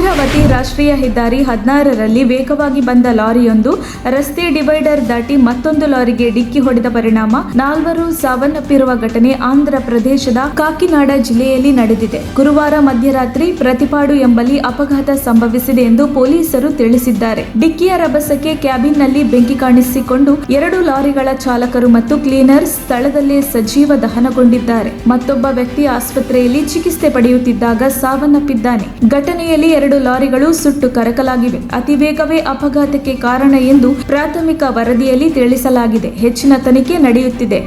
ಅಮರಾವತಿ ರಾಷ್ಟ್ರೀಯ ಹೆದ್ದಾರಿ 16ರಲ್ಲಿ ವೇಗವಾಗಿ ಬಂದ ಲಾರಿಯೊಂದು ರಸ್ತೆ ಡಿವೈಡರ್ ದಾಟಿ ಮತ್ತೊಂದು ಲಾರಿಗೆ ಡಿಕ್ಕಿ ಹೊಡೆದ ಪರಿಣಾಮ 4 ಸಾವನ್ನಪ್ಪಿರುವ ಘಟನೆ ಆಂಧ್ರ ಪ್ರದೇಶದ ಕಾಕಿನಾಡ ಜಿಲ್ಲೆಯಲ್ಲಿ ನಡೆದಿದೆ. ಗುರುವಾರ ಮಧ್ಯರಾತ್ರಿ ಪ್ರತಿಪಾಡು ಎಂಬಲ್ಲಿ ಅಪಘಾತ ಸಂಭವಿಸಿದೆ ಎಂದು ಪೊಲೀಸರು ತಿಳಿಸಿದ್ದಾರೆ. ಡಿಕ್ಕಿಯ ರಭಸಕ್ಕೆ ಕ್ಯಾಬಿನ್ನಲ್ಲಿ ಬೆಂಕಿ ಕಾಣಿಸಿಕೊಂಡು 2 ಲಾರಿಗಳ ಚಾಲಕರು ಮತ್ತು ಕ್ಲೀನರ್ಸ್ ಸ್ಥಳದಲ್ಲೇ ಸಜೀವ ದಹನಗೊಂಡಿದ್ದಾರೆ. ಮತ್ತೊಬ್ಬ ವ್ಯಕ್ತಿ ಆಸ್ಪತ್ರೆಯಲ್ಲಿ ಚಿಕಿತ್ಸೆ ಪಡೆಯುತ್ತಿದ್ದಾಗ ಸಾವನ್ನಪ್ಪಿದ್ದಾನೆ. ಘಟನೆಯಲ್ಲಿ 2 ಲಾರಿಗಳು ಸುಟ್ಟು ಕರಕಲಾಗಿವೆ. ಅತಿ ವೇಗವೇ ಅಪಘಾತಕ್ಕೆ ಕಾರಣ ಎಂದು ಪ್ರಾಥಮಿಕ ವರದಿಯಲ್ಲಿ ತಿಳಿಸಲಾಗಿದೆ. ಹೆಚ್ಚಿನ ತನಿಖೆ ನಡೆಯುತ್ತಿದೆ.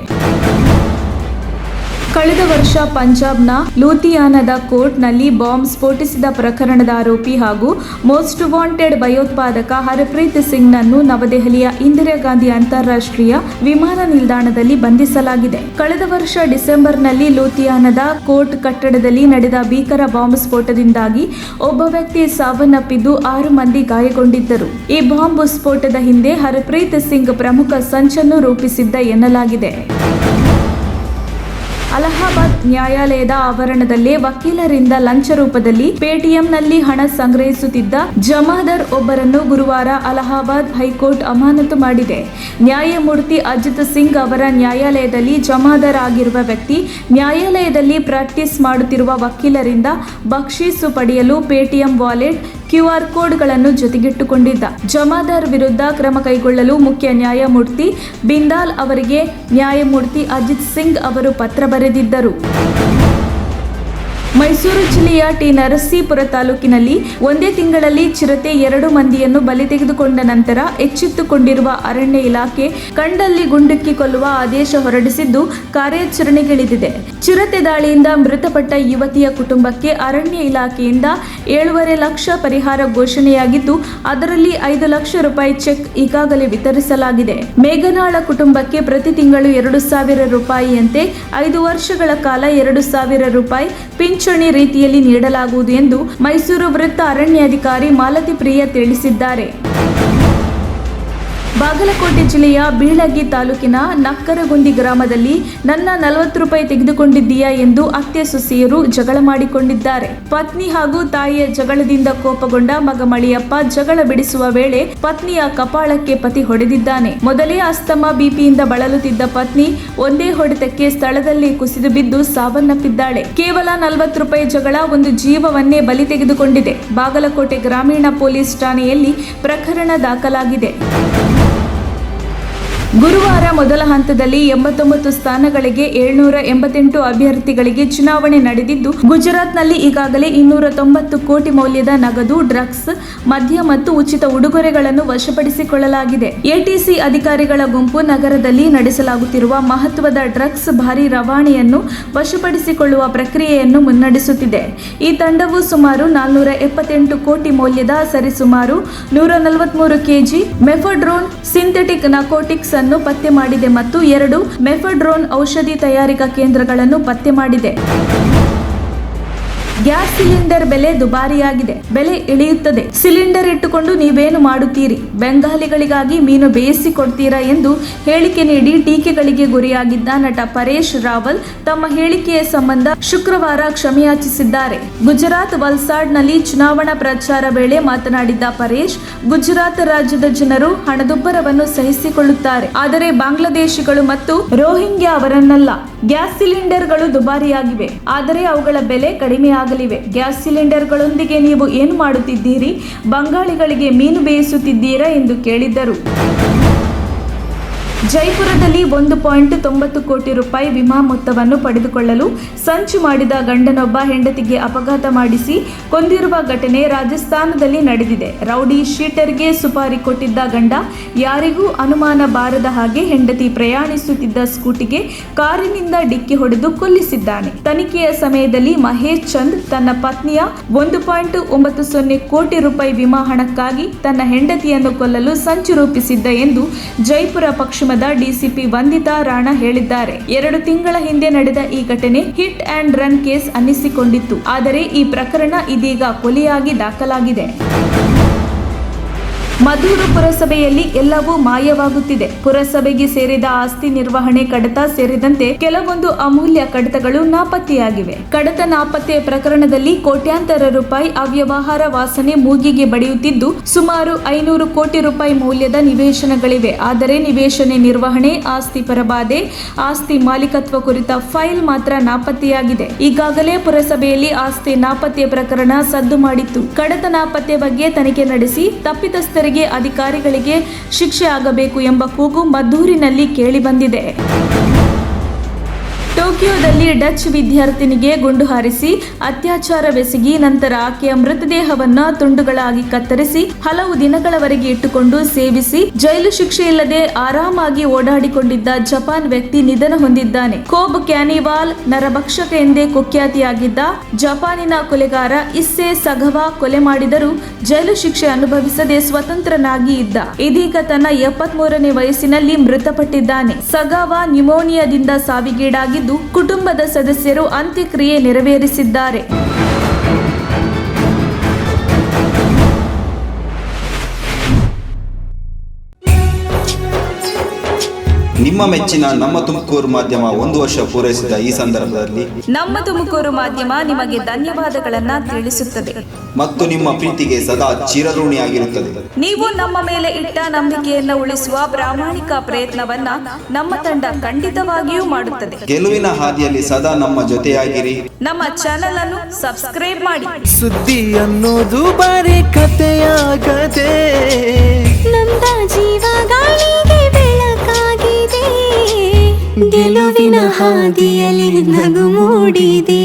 ಕಳೆದ ವರ್ಷ ಪಂಜಾಬ್ನ ಲೂಧಿಯಾನದ ಕೋರ್ಟ್ನಲ್ಲಿ ಬಾಂಬ್ ಸ್ಫೋಟಿಸಿದ ಪ್ರಕರಣದ ಆರೋಪಿ ಹಾಗೂ ಮೋಸ್ಟ್ ವಾಂಟೆಡ್ ಭಯೋತ್ಪಾದಕ ಹರ್ಪ್ರೀತ್ ಸಿಂಗ್ನನ್ನು ನವದೆಹಲಿಯ ಇಂದಿರಾ ಗಾಂಧಿ ಅಂತಾರಾಷ್ಟ್ರೀಯ ವಿಮಾನ ನಿಲ್ದಾಣದಲ್ಲಿ ಬಂಧಿಸಲಾಗಿದೆ. ಕಳೆದ ವರ್ಷ ಡಿಸೆಂಬರ್ನಲ್ಲಿ ಲೂಧಿಯಾನದ ಕೋರ್ಟ್ ಕಟ್ಟಡದಲ್ಲಿ ನಡೆದ ಭೀಕರ ಬಾಂಬ್ ಸ್ಫೋಟದಿಂದಾಗಿ ಒಬ್ಬ ವ್ಯಕ್ತಿ ಸಾವನ್ನಪ್ಪಿದ್ದು 6 ಮಂದಿ ಗಾಯಗೊಂಡಿದ್ದರು. ಈ ಬಾಂಬ್ ಸ್ಫೋಟದ ಹಿಂದೆ ಹರ್ಪ್ರೀತ್ ಸಿಂಗ್ ಪ್ರಮುಖ ಸಂಚನ್ನು ರೂಪಿಸಿದ್ದ ಎನ್ನಲಾಗಿದೆ. ಅಲಹಾಬಾದ್ ನ್ಯಾಯಾಲಯದ ಆವರಣದಲ್ಲೇ ವಕೀಲರಿಂದ ಲಂಚ ರೂಪದಲ್ಲಿ ಪೇಟಿಎಂನಲ್ಲಿ ಹಣ ಸಂಗ್ರಹಿಸುತ್ತಿದ್ದ ಜಮಾದಾರ್ ಒಬ್ಬರನ್ನು ಗುರುವಾರ ಅಲಹಾಬಾದ್ ಹೈಕೋರ್ಟ್ ಅಮಾನತು ಮಾಡಿದೆ. ನ್ಯಾಯಮೂರ್ತಿ ಅಜಿತ್ ಸಿಂಗ್ ಅವರ ನ್ಯಾಯಾಲಯದಲ್ಲಿ ಜಮಾದಾರ್ ಆಗಿರುವ ವ್ಯಕ್ತಿ ನ್ಯಾಯಾಲಯದಲ್ಲಿ ಪ್ರಾಕ್ಟೀಸ್ ಮಾಡುತ್ತಿರುವ ವಕೀಲರಿಂದ ಬಕ್ಷೀಸು ಪಡೆಯಲು ಪೇಟಿಎಂ ವಾಲೆಟ್, QR ಕೋಡ್ಗಳನ್ನು ಜೊತೆಗಿಟ್ಟುಕೊಂಡಿದ್ದ. ಜಮಾದಾರ್ ವಿರುದ್ಧ ಕ್ರಮ ಕೈಗೊಳ್ಳಲು ಮುಖ್ಯ ನ್ಯಾಯಮೂರ್ತಿ ಬಿಂದಾಲ್ ಅವರಿಗೆ ನ್ಯಾಯಮೂರ್ತಿ ಅಜಿತ್ ಸಿಂಗ್ ಅವರು ಪತ್ರ ಬರೆದಿದ್ದರು. ಮೈಸೂರು ಜಿಲ್ಲೆಯ ಟಿ. ನರಸೀಪುರ ತಾಲೂಕಿನಲ್ಲಿ ಒಂದೇ ತಿಂಗಳಲ್ಲಿ ಚಿರತೆ 2 ಮಂದಿಯನ್ನು ಬಲಿ ತೆಗೆದುಕೊಂಡ ನಂತರ ಎಚ್ಚೆತ್ತುಕೊಂಡಿರುವ ಅರಣ್ಯ ಇಲಾಖೆ ಕಂಡಲ್ಲಿ ಗುಂಡಿಕ್ಕಿ ಕೊಲ್ಲುವ ಆದೇಶ ಹೊರಡಿಸಿದ್ದು ಕಾರ್ಯಾಚರಣೆಗಿಳಿದಿದೆ. ಚಿರತೆ ದಾಳಿಯಿಂದ ಮೃತಪಟ್ಟ ಯುವತಿಯ ಕುಟುಂಬಕ್ಕೆ ಅರಣ್ಯ ಇಲಾಖೆಯಿಂದ 7.5 ಲಕ್ಷ ಪರಿಹಾರ ಘೋಷಣೆಯಾಗಿದ್ದು, ಅದರಲ್ಲಿ 5 ಲಕ್ಷ ರೂಪಾಯಿ ಚೆಕ್ ಈಗಾಗಲೇ ವಿತರಿಸಲಾಗಿದೆ. ಮೇಘನಾಳ ಕುಟುಂಬಕ್ಕೆ ಪ್ರತಿ ತಿಂಗಳು 2,000 ರೂಪಾಯಿಯಂತೆ 5 ವರ್ಷಗಳ ಕಾಲ 2,000 ರೂಪಾಯಿ ಪಿಂಚಣಿ ರೀತಿಯಲ್ಲಿ ನೀಡಲಾಗುವುದು ಎಂದು ಮೈಸೂರು ವೃತ್ತ ಅರಣ್ಯಾಧಿಕಾರಿ ಮಾಲತಿ ಪ್ರಿಯ ತಿಳಿಸಿದ್ದಾರೆ. ಬಾಗಲಕೋಟೆ ಜಿಲ್ಲೆಯ ಬೀಳಗಿ ತಾಲೂಕಿನ ನಕ್ಕರಗುಂದಿ ಗ್ರಾಮದಲ್ಲಿ ನನ್ನ 40 ರೂಪಾಯಿ ತೆಗೆದುಕೊಂಡಿದ್ದೀಯಾ ಎಂದು ಅತ್ತೆ ಸೊಸೆಯರು ಜಗಳ ಮಾಡಿಕೊಂಡಿದ್ದಾರೆ. ಪತ್ನಿ ಹಾಗೂ ತಾಯಿಯ ಜಗಳದಿಂದ ಕೋಪಗೊಂಡ ಮಗ ಮಳಿಯಪ್ಪ ಜಗಳ ಬಿಡಿಸುವ ವೇಳೆ ಪತ್ನಿಯ ಕಪಾಳಕ್ಕೆ ಪತಿ ಹೊಡೆದಿದ್ದಾನೆ. ಮೊದಲೇ ಅಸ್ತಮಾ ಬಿಪಿಯಿಂದ ಬಳಲುತ್ತಿದ್ದ ಪತ್ನಿ ಒಂದೇ ಹೊಡೆತಕ್ಕೆ ಸ್ಥಳದಲ್ಲಿ ಕುಸಿದು ಬಿದ್ದು ಸಾವನ್ನಪ್ಪಿದ್ದಾಳೆ. ಕೇವಲ 40 ರೂಪಾಯಿ ಜಗಳ ಒಂದು ಜೀವವನ್ನೇ ಬಲಿ ತೆಗೆದುಕೊಂಡಿದೆ. ಬಾಗಲಕೋಟೆ ಗ್ರಾಮೀಣ ಪೊಲೀಸ್ ಠಾಣೆಯಲ್ಲಿ ಪ್ರಕರಣ ದಾಖಲಾಗಿದೆ. ಗುರುವಾರ ಮೊದಲ ಹಂತದಲ್ಲಿ 89 ಸ್ಥಾನಗಳಿಗೆ 788 ಅಭ್ಯರ್ಥಿಗಳಿಗೆ ಚುನಾವಣೆ ನಡೆದಿದ್ದು, ಗುಜರಾತ್ನಲ್ಲಿ ಈಗಾಗಲೇ 290 ಕೋಟಿ ಮೌಲ್ಯದ ನಗದು, ಡ್ರಗ್ಸ್, ಮದ್ಯ ಮತ್ತು ಉಚಿತ ಉಡುಗೊರೆಗಳನ್ನು ವಶಪಡಿಸಿಕೊಳ್ಳಲಾಗಿದೆ. ಎಟಿಸಿ ಅಧಿಕಾರಿಗಳ ಗುಂಪು ನಗರದಲ್ಲಿ ನಡೆಸಲಾಗುತ್ತಿರುವ ಮಹತ್ವದ ಡ್ರಗ್ಸ್ ಭಾರೀ ರವಾನೆಯನ್ನು ವಶಪಡಿಸಿಕೊಳ್ಳುವ ಪ್ರಕ್ರಿಯೆಯನ್ನು ಮುನ್ನಡೆಸುತ್ತಿದೆ. ಈ ತಂಡವು ಸುಮಾರು 478 ಕೋಟಿ ಮೌಲ್ಯದ ಸರಿಸುಮಾರು 143 ಕೆಜಿ ಮೆಫೆಡ್ರೋನ್ ಸಿಂಥೆಟಿಕ್ ನಾರ್ಕೋಟಿಕ್ಸ್ ಅನ್ನು ಪತ್ತೆ ಮಾಡಿದೆ ಮತ್ತು 2 ಮೆಫೆಡ್ರೋನ್ ಔಷಧಿ ತಯಾರಿಕಾ ಕೇಂದ್ರಗಳನ್ನು ಪತ್ತೆ ಮಾಡಿದೆ. ಗ್ಯಾಸ್ ಸಿಲಿಂಡರ್ ಬೆಲೆ ದುಬಾರಿಯಾಗಿದೆ. ಬೆಲೆ ಇಳಿಯುತ್ತದೆ. ಸಿಲಿಂಡರ್ ಇಟ್ಟುಕೊಂಡು ನೀವೇನು ಮಾಡುತ್ತೀರಿ? ಬೆಂಗಾಲಿಗಳಿಗಾಗಿ ಮೀನು ಬೇಯಿಸಿ ಕೊಡ್ತೀರಾ ಎಂದು ಹೇಳಿಕೆ ನೀಡಿ ಟೀಕೆಗಳಿಗೆ ಗುರಿಯಾಗಿದ್ದ ನಟ ಪರೇಶ್ ರಾವಲ್ ತಮ್ಮ ಹೇಳಿಕೆಯ ಸಂಬಂಧ ಶುಕ್ರವಾರ ಕ್ಷಮೆಯಾಚಿಸಿದ್ದಾರೆ. ಗುಜರಾತ್ ವಲ್ಸಾಡ್ನಲ್ಲಿ ಚುನಾವಣಾ ಪ್ರಚಾರ ವೇಳೆ ಮಾತನಾಡಿದ್ದ ಪರೇಶ್, ಗುಜರಾತ್ ರಾಜ್ಯದ ಜನರು ಹಣದುಬ್ಬರವನ್ನು ಸಹಿಸಿಕೊಳ್ಳುತ್ತಾರೆ, ಆದರೆ ಬಾಂಗ್ಲಾದೇಶಿಗಳು ಮತ್ತು ರೋಹಿಂಗ್ಯಾ ಅವರನ್ನಲ್ಲ. ಗ್ಯಾಸ್ ಸಿಲಿಂಡರ್ಗಳು ದುಬಾರಿಯಾಗಿವೆ, ಆದರೆ ಅವುಗಳ ಬೆಲೆ ಕಡಿಮೆ ಆಗಲಿವೆ. ಗ್ಯಾಸ್ ಸಿಲಿಂಡರ್ಗಳೊಂದಿಗೆ ನೀವು ಏನು ಮಾಡುತ್ತಿದ್ದೀರಿ? ಬಂಗಾಳಿಗಳಿಗೆ ಮೀನು ಬೇಯಿಸುತ್ತಿದ್ದೀರಾ ಎಂದು ಕೇಳಿದ್ದರು. ಜೈಪುರದಲ್ಲಿ 1.90 ಕೋಟಿ ರೂಪಾಯಿ ವಿಮಾ ಮೊತ್ತವನ್ನು ಪಡೆದುಕೊಳ್ಳಲು ಸಂಚು ಮಾಡಿದ ಗಂಡನೊಬ್ಬ ಹೆಂಡತಿಗೆ ಅಪಘಾತ ಮಾಡಿಸಿ ಕೊಂದಿರುವ ಘಟನೆ ರಾಜಸ್ಥಾನದಲ್ಲಿ ನಡೆದಿದೆ. ರೌಡಿ ಶೀಟರ್ಗೆ ಸುಪಾರಿ ಕೊಟ್ಟಿದ್ದ ಗಂಡ ಯಾರಿಗೂ ಅನುಮಾನ ಬಾರದ ಹಾಗೆ ಹೆಂಡತಿ ಪ್ರಯಾಣಿಸುತ್ತಿದ್ದ ಸ್ಕೂಟಿಗೆ ಕಾರಿನಿಂದ ಡಿಕ್ಕಿ ಹೊಡೆದು ಕೊಲ್ಲಿಸಿದ್ದಾನೆ. ತನಿಖೆಯ ಸಮಯದಲ್ಲಿ ಮಹೇಶ್ ಚಂದ್ ತನ್ನ ಪತ್ನಿಯ 1.90 ಕೋಟಿ ರೂಪಾಯಿ ವಿಮಾ ಹಣಕ್ಕಾಗಿ ತನ್ನ ಹೆಂಡತಿಯನ್ನು ಕೊಲ್ಲಲು ಸಂಚು ರೂಪಿಸಿದ್ದ ಎಂದು ಜೈಪುರ ಪಶ್ಚಿಮದ ಡಿಸಿಪಿ ವಂದಿತಾ ರಾಣಾ ಹೇಳಿದ್ದಾರೆ. 2 ತಿಂಗಳ ಹಿಂದೆ ನಡೆದ ಈ ಘಟನೆ ಹಿಟ್ ಅಂಡ್ ರನ್ ಕೇಸ್ ಅನ್ನಿಸಿಕೊಂಡಿತ್ತು. ಆದರೆ ಈ ಪ್ರಕರಣ ಇದೀಗ ಕೊಲೆಯಾಗಿ ದಾಖಲಾಗಿದೆ. ಮಧೂರು ಪುರಸಭೆಯಲ್ಲಿ ಎಲ್ಲವೂ ಮಾಯವಾಗುತ್ತಿದೆ. ಪುರಸಭೆಗೆ ಸೇರಿದ ಆಸ್ತಿ ನಿರ್ವಹಣೆ ಕಡತ ಸೇರಿದಂತೆ ಕೆಲವೊಂದು ಅಮೂಲ್ಯ ಕಡತಗಳು ನಾಪತ್ತೆಯಾಗಿವೆ. ಕಡತ ನಾಪತ್ತೆ ಪ್ರಕರಣದಲ್ಲಿ ಕೋಟ್ಯಾಂತರ ರೂಪಾಯಿ ಅವ್ಯವಹಾರ ವಾಸನೆ ಮೂಗಿಗೆ ಬಡಿಯುತ್ತಿದ್ದು, ಸುಮಾರು 500 ಕೋಟಿ ರೂಪಾಯಿ ಮೌಲ್ಯದ ನಿವೇಶನಗಳಿವೆ. ಆದರೆ ನಿವೇಶನ ನಿರ್ವಹಣೆ, ಆಸ್ತಿ ಪರಬಾಧೆ, ಆಸ್ತಿ ಮಾಲೀಕತ್ವ ಕುರಿತ ಫೈಲ್ ಮಾತ್ರ ನಾಪತ್ತೆಯಾಗಿದೆ. ಈಗಾಗಲೇ ಪುರಸಭೆಯಲ್ಲಿ ಆಸ್ತಿ ನಾಪತ್ತೆ ಪ್ರಕರಣ ಸದ್ದು ಮಾಡಿತ್ತು. ಕಡತ ನಾಪತ್ತೆ ಬಗ್ಗೆ ತನಿಖೆ ನಡೆಸಿ ತಪ್ಪಿತಸ್ಥರಿಗೆ ಅಧಿಕಾರಿಗಳಿಗೆ ಶಿಕ್ಷೆ ಆಗಬೇಕು ಎಂಬ ಕೂಗು ಮದ್ದೂರಿನಲ್ಲಿ ಕೇಳಿಬಂದಿದೆ. ಟೋಕಿಯೋದಲ್ಲಿ ಡಚ್ ವಿದ್ಯಾರ್ಥಿನಿಗೆ ಗುಂಡು ಹಾರಿಸಿ ಅತ್ಯಾಚಾರವೆಸಗಿ ನಂತರ ಆಕೆಯ ಮೃತದೇಹವನ್ನು ತುಂಡುಗಳಾಗಿ ಕತ್ತರಿಸಿ ಹಲವು ದಿನಗಳವರೆಗೆ ಇಟ್ಟುಕೊಂಡು ಸೇವಿಸಿ ಜೈಲು ಶಿಕ್ಷೆ ಇಲ್ಲದೆ ಆರಾಮಾಗಿ ಓಡಾಡಿಕೊಂಡಿದ್ದ ಜಪಾನ್ ವ್ಯಕ್ತಿ ನಿಧನ ಹೊಂದಿದ್ದಾನೆ. ಕೋಬ್ ಕ್ಯಾನಿವಾಲ್ ನರಭಕ್ಷಕ ಎಂದೇ ಕುಖ್ಯಾತಿಯಾಗಿದ್ದ ಜಪಾನಿನ ಕೊಲೆಗಾರ ಇಸ್ಸೆ ಸಗವಾ ಕೊಲೆ ಮಾಡಿದರೂ ಜೈಲು ಶಿಕ್ಷೆ ಅನುಭವಿಸದೆ ಸ್ವತಂತ್ರನಾಗಿ ಇದ್ದ. ಇದೀಗ ತನ್ನ 73ನೇ ವಯಸ್ಸಿನಲ್ಲಿ ಮೃತಪಟ್ಟಿದ್ದಾನೆ. ಸಗವಾ ನ್ಯೂಮೋನಿಯಾದಿಂದ ಸಾವಿಗೀಡಾಗಿ ಕುಟುಂಬದ ಸದಸ್ಯರು ಅಂತ್ಯಕ್ರಿಯೆ ನೆರವೇರಿಸಿದ್ದಾರೆ. ನಿಮ್ಮ ಮೆಚ್ಚಿನ ನಮ್ಮ ತುಮಕೂರು ಮಾಧ್ಯಮ 1 ವರ್ಷ ಪೂರೈಸಿದ ಈ ಸಂದರ್ಭದಲ್ಲಿ ನಮ್ಮ ತುಮಕೂರು ಮಾಧ್ಯಮ ನಿಮಗೆ ಧನ್ಯವಾದಗಳನ್ನ ತಿಳಿಸುತ್ತದೆ ಮತ್ತು ನಿಮ್ಮ ಪ್ರೀತಿಗೆ ಸದಾ ಚಿರಋಣಿಯಾಗಿರುತ್ತದೆ. ನೀವು ನಮ್ಮ ಮೇಲೆ ಇಟ್ಟ ನಂಬಿಕೆಯನ್ನು ಉಳಿಸುವ ಪ್ರಾಮಾಣಿಕ ಪ್ರಯತ್ನವನ್ನ ನಮ್ಮ ತಂಡ ಖಂಡಿತವಾಗಿಯೂ ಮಾಡುತ್ತದೆ. ಗೆಲುವಿನ ಹಾದಿಯಲ್ಲಿ ಸದಾ ನಮ್ಮ ಜೊತೆಯಾಗಿರಿ. ನಮ್ಮ ಚಾನೆಲ್ ಅನ್ನು ಸಬ್ಸ್ಕ್ರೈಬ್ ಮಾಡಿ. ಸುದ್ದಿ ಅನ್ನೋದು ಬರೀ ಕಥೆಯಾಗದೆ ನಮ್ದ ಜೀವ ಗಾಳಿಗೆ ಬೆಳಕಾಗಿದೆ, ಗೆಲುವಿನ ಹಾದಿಯಲ್ಲಿ ನಗು ಮೂಡಿದೆ.